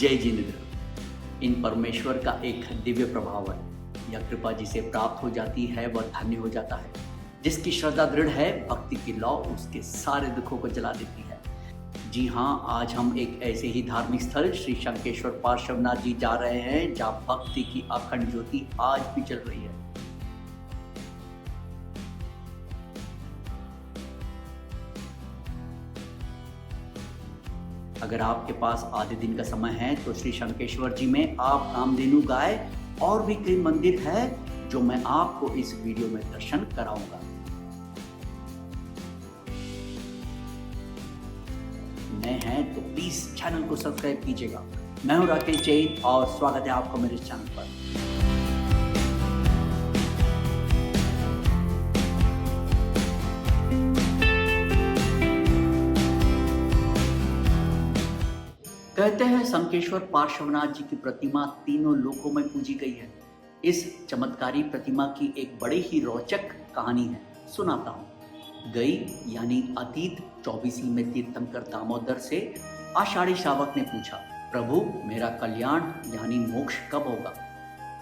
जय जिनेंद्र। इन परमेश्वर का एक दिव्य प्रभाव है। यह कृपा जिसे प्राप्त हो जाती है वह धन्य हो जाता है। जिसकी श्रद्धा दृढ़ है, भक्ति की लौ उसके सारे दुखों को जला देती है। जी हाँ, आज हम एक ऐसे ही धार्मिक स्थल श्री शंकेश्वर पार्श्वनाथ जी जा रहे हैं जहाँ भक्ति की अखंड ज्योति आज भी चल रही है। अगर आपके पास आधे दिन का समय है तो श्री शंकेश्वर जी में आप कामधेनु गाय और भी कई मंदिर है जो मैं आपको इस वीडियो में दर्शन कराऊंगा। नए हैं तो प्लीज चैनल को सब्सक्राइब कीजिएगा। मैं हूं राकेश जैन और स्वागत है आपका मेरे चैनल पर। कहते हैं शंकेश्वर पार्श्वनाथ जी की प्रतिमा तीनों लोकों में पूजी गई है। इस चमत्कारी प्रतिमा की एक बड़ी ही रोचक कहानी है, सुनाता हूँ। गई यानी अतीत 24 में तीर्थंकर दामोदर से आषाढ़ी श्रावक ने पूछा, प्रभु मेरा कल्याण यानी मोक्ष कब होगा?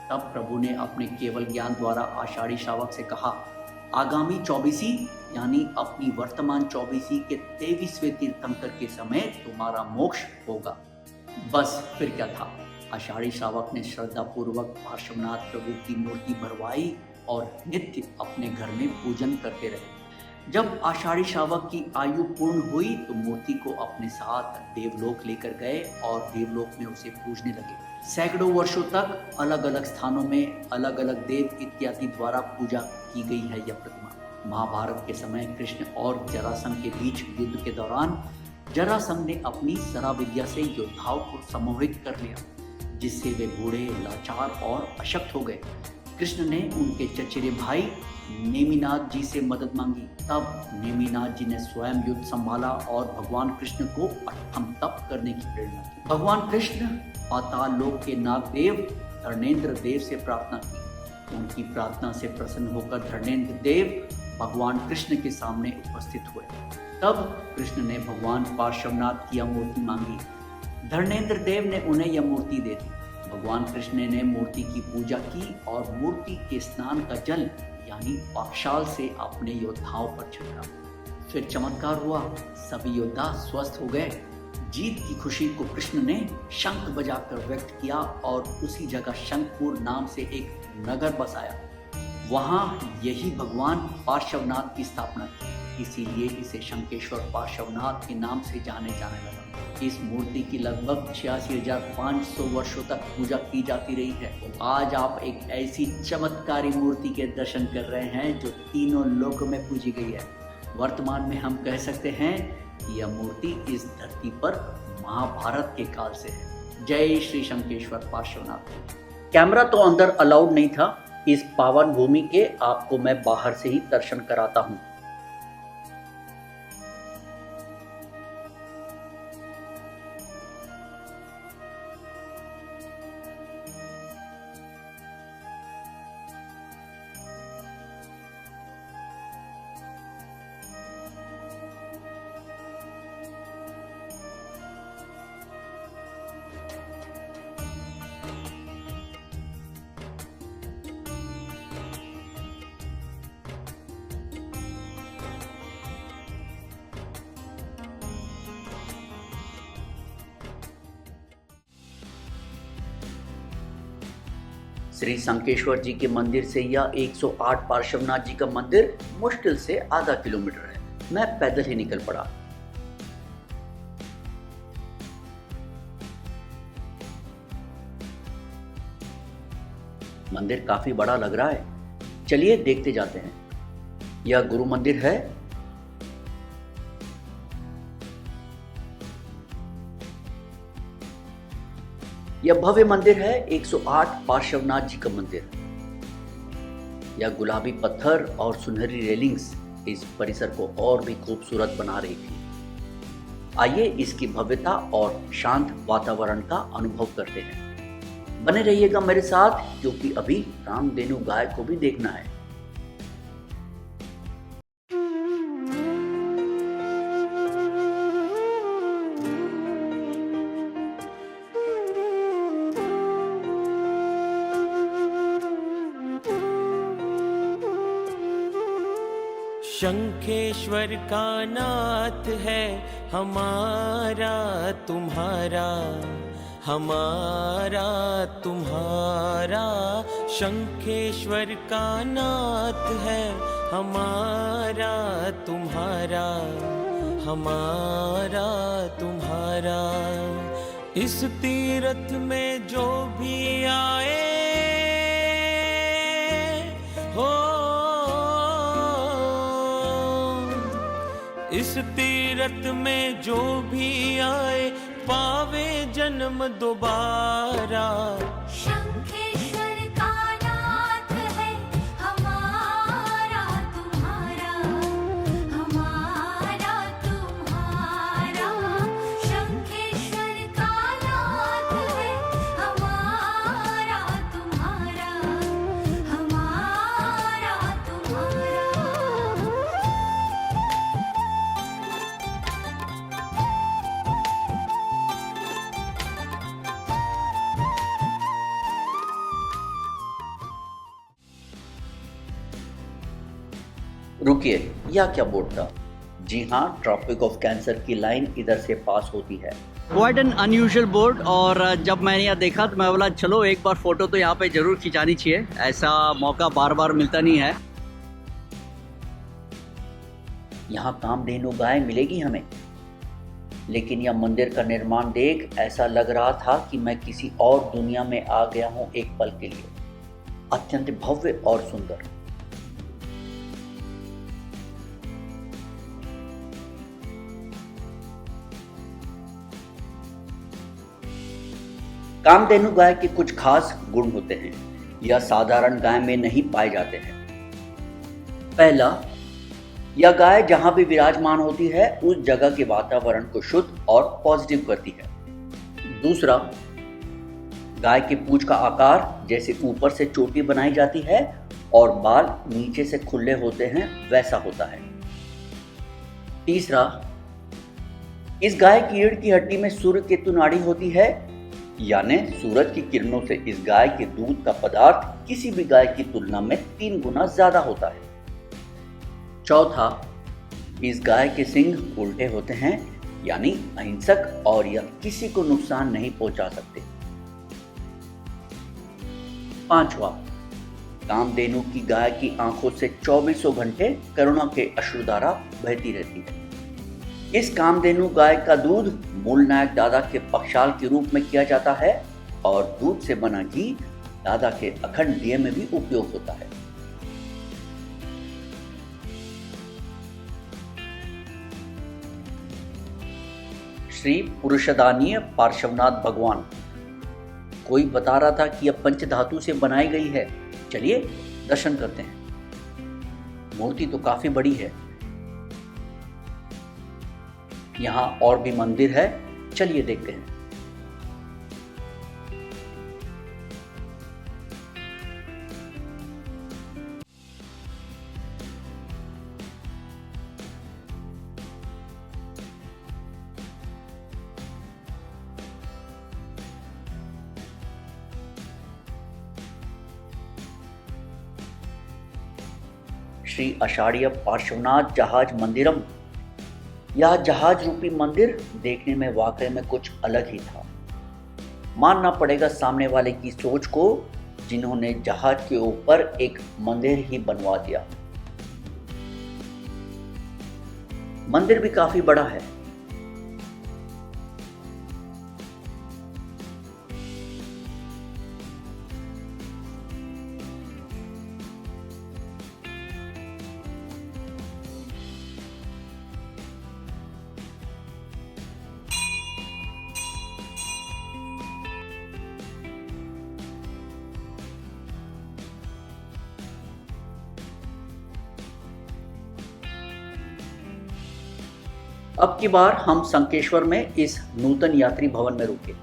तब प्रभु ने अपने केवल ज्ञान द्वारा आषाढ़ी श्रावक से कहा, आगामी 24 यानी अपनी वर्तमान 24 के 23वें तीर्थंकर के समय तुम्हारा मोक्ष होगा। बस फिर क्या था, आषाढ़ी श्रावक ने श्रद्धा पूर्वक पार्श्वनाथ प्रभु की मूर्ति भरवाई और नित्य अपने घर में पूजन करते रहे। जब आषाढ़ी श्रावक की आयु पूर्ण हुई तो मूर्ति को अपने साथ देवलोक लेकर गए और देवलोक में उसे पूजने लगे। सैकड़ों वर्षों तक अलग अलग स्थानों में अलग अलग देव इत्यादि द्वारा पूजा की गई है यह प्रतिमा। महाभारत के समय कृष्ण और जरासंध के बीच युद्ध के दौरान जरासंध ने अपनी शराविद्या से योद्धाओं को सम्मोहित कर लिया, जिससे वे बूढ़े, लाचार और अशक्त हो गए। कृष्ण ने उनके चचेरे भाई नेमिनाथ जी से मदद मांगी। तब नेमिनाथ जी ने स्वयं युद्ध संभाला और भगवान कृष्ण को अठम तप करने की प्रेरणा दी। भगवान कृष्ण पाताल लोक के नागदेव धर्मेंद्र देव से प्रार्थना की। उनकी प्रार्थना से प्रसन्न होकर धर्मेंद्र देव भगवान कृष्ण के सामने उपस्थित हुए। तब कृष्ण ने भगवान पार्श्वनाथ की यह मूर्ति मांगी। धर्मेंद्र देव ने उन्हें यह मूर्ति दे दी। भगवान कृष्ण ने मूर्ति की पूजा की और मूर्ति के स्नान का जल यानी पाकशाल से अपने योद्धाओं पर छिड़का। फिर चमत्कार हुआ, सभी योद्धा स्वस्थ हो गए। जीत की खुशी को कृष्ण ने शंख बजाकर व्यक्त किया और उसी जगह शंखपुर नाम से एक नगर बसाया। वहां यही भगवान पार्श्वनाथ की स्थापना की, इसीलिए इसे शंकेश्वर पार्श्वनाथ के नाम से जाने जाने लगा। इस मूर्ति की लगभग 86,500 वर्षों तक पूजा की जाती रही है। तो आज आप एक ऐसी चमत्कारी मूर्ति के दर्शन कर रहे हैं जो तीनों लोकों में पूजी गई है। वर्तमान में हम कह सकते हैं कि यह मूर्ति इस धरती पर महाभारत के काल से है। जय श्री शंकेश्वर पार्श्वनाथ। कैमरा तो अंदर अलाउड नहीं था। इस पावन भूमि के आपको मैं बाहर से ही दर्शन कराता हूँ। श्री शंकेश्वर जी के मंदिर से यह 108 पार्श्वनाथ जी का मंदिर मुश्किल से आधा किलोमीटर है। मैं पैदल ही निकल पड़ा। मंदिर काफी बड़ा लग रहा है, चलिए देखते जाते हैं। यह गुरु मंदिर है। यह भव्य मंदिर है, 108 पार्श्वनाथ जी का मंदिर। यह गुलाबी पत्थर और सुनहरी रेलिंग्स इस परिसर को और भी खूबसूरत बना रही थी। आइए इसकी भव्यता और शांत वातावरण का अनुभव करते हैं। बने रहिएगा मेरे साथ, क्योंकि अभी कामधेनु गाय को भी देखना है। शंखेश्वर का नाथ है हमारा तुम्हारा, हमारा तुम्हारा। शंखेश्वर का नाथ है हमारा तुम्हारा, हमारा तुम्हारा। इस तीरथ में जो भी आए हो, इस तीरथ में जो भी आए पावे जन्म दोबारा। शंखेश्वर का नाथ है हमारा तुम्हारा, हमारा तुम्हारा। शंखेश्वर का नाथ है हमारा तुम्हारा, हमारा तुम्हारा। रुकिए, यह क्या बोर्ड था? जी हाँ, ट्रॉपिक ऑफ कैंसर की लाइन इधर से पास होती है। Quite an unusual board. और जब मैंने यह देखा तो मैं बोला चलो एक बार फोटो तो यहाँ पे जरूर खिंचानी चाहिए, ऐसा मौका बार बार मिलता नहीं है। यहाँ कामधेनु गाय मिलेगी हमें, लेकिन यह मंदिर का निर्माण देख ऐसा लग रहा था कि मैं किसी और दुनिया में आ गया हूँ एक पल के लिए। अत्यंत भव्य और सुंदर। कामधेनु गाय के कुछ खास गुण होते हैं, यह साधारण गाय में नहीं पाए जाते हैं। पहला, यह गाय जहां भी विराजमान होती है उस जगह के वातावरण को शुद्ध और पॉजिटिव करती है। दूसरा, गाय के पूंछ का आकार जैसे ऊपर से चोटी बनाई जाती है और बाल नीचे से खुले होते हैं वैसा होता है। तीसरा, इस गाय की रीढ़ की हड्डी में सूर्य केतु नाड़ी होती है, यानी सूरज की किरणों से इस गाय के दूध का पदार्थ किसी भी गाय की तुलना में 3 गुना ज्यादा होता है। चौथा, इस गाय के सींग उल्टे होते हैं, यानी अहिंसक, और यह किसी को नुकसान नहीं पहुंचा सकते। पांचवा, कामधेनु की गाय की आंखों से 24 घंटे करुणा के अश्रुधारा बहती रहती है। इस कामधेनु गाय का दूध मूल नायक दादा के पक्षाल के रूप में किया जाता है और दूध से बना घी दादा के अखंड दिए में भी उपयोग होता है। श्री पुरुषदानीय पार्श्वनाथ भगवान। कोई बता रहा था कि यह पंचधातु से बनाई गई है। चलिए दर्शन करते हैं। मूर्ति तो काफी बड़ी है। यहाँ और भी मंदिर है, चलिए देखते हैं। श्री आषाढ़ीय पार्श्वनाथ जहाज मंदिरम। यह जहाज रूपी मंदिर देखने में वाकई में कुछ अलग ही था। मानना पड़ेगा सामने वाले की सोच को, जिन्होंने जहाज के ऊपर एक मंदिर ही बनवा दिया। मंदिर भी काफी बड़ा है। अब की बार हम शंखेश्वर में इस नूतन यात्री भवन में रुके।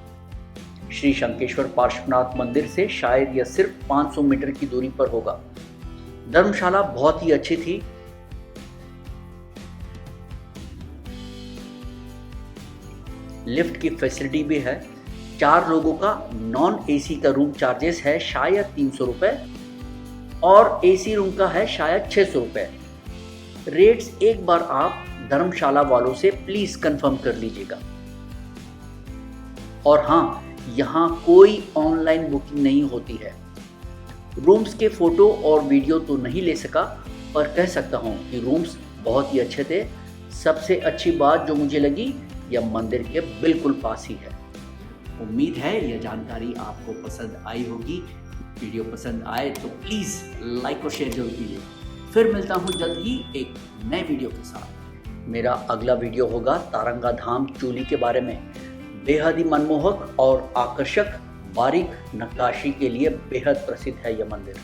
श्री शंखेश्वर पार्श्वनाथ मंदिर से शायद यह सिर्फ 500 मीटर की दूरी पर होगा। धर्मशाला बहुत ही अच्छी थी। लिफ्ट की फैसिलिटी भी है। 4 लोगों का नॉन एसी का रूम चार्जेस है शायद 300 रुपए और एसी रूम का है शायद 600 रुपए। रेट्स एक बार आप धर्मशाला वालों से प्लीज कंफर्म कर लीजिएगा। और हाँ, यहाँ कोई ऑनलाइन बुकिंग नहीं होती है। रूम्स के फोटो और वीडियो तो नहीं ले सका, पर कह सकता हूँ कि रूम्स बहुत ही अच्छे थे। सबसे अच्छी बात जो मुझे लगी, यह मंदिर के बिल्कुल पास ही है। उम्मीद है यह जानकारी आपको पसंद आई होगी। वीडियो पसंद आए तो प्लीज़ लाइक और शेयर जरूर कीजिए। फिर मिलता हूँ जल्द ही एक नए वीडियो के साथ। मेरा अगला वीडियो होगा तारंगा धाम चूली के बारे में। बेहद ही मनमोहक और आकर्षक बारीक नक्काशी के लिए बेहद प्रसिद्ध है यह मंदिर।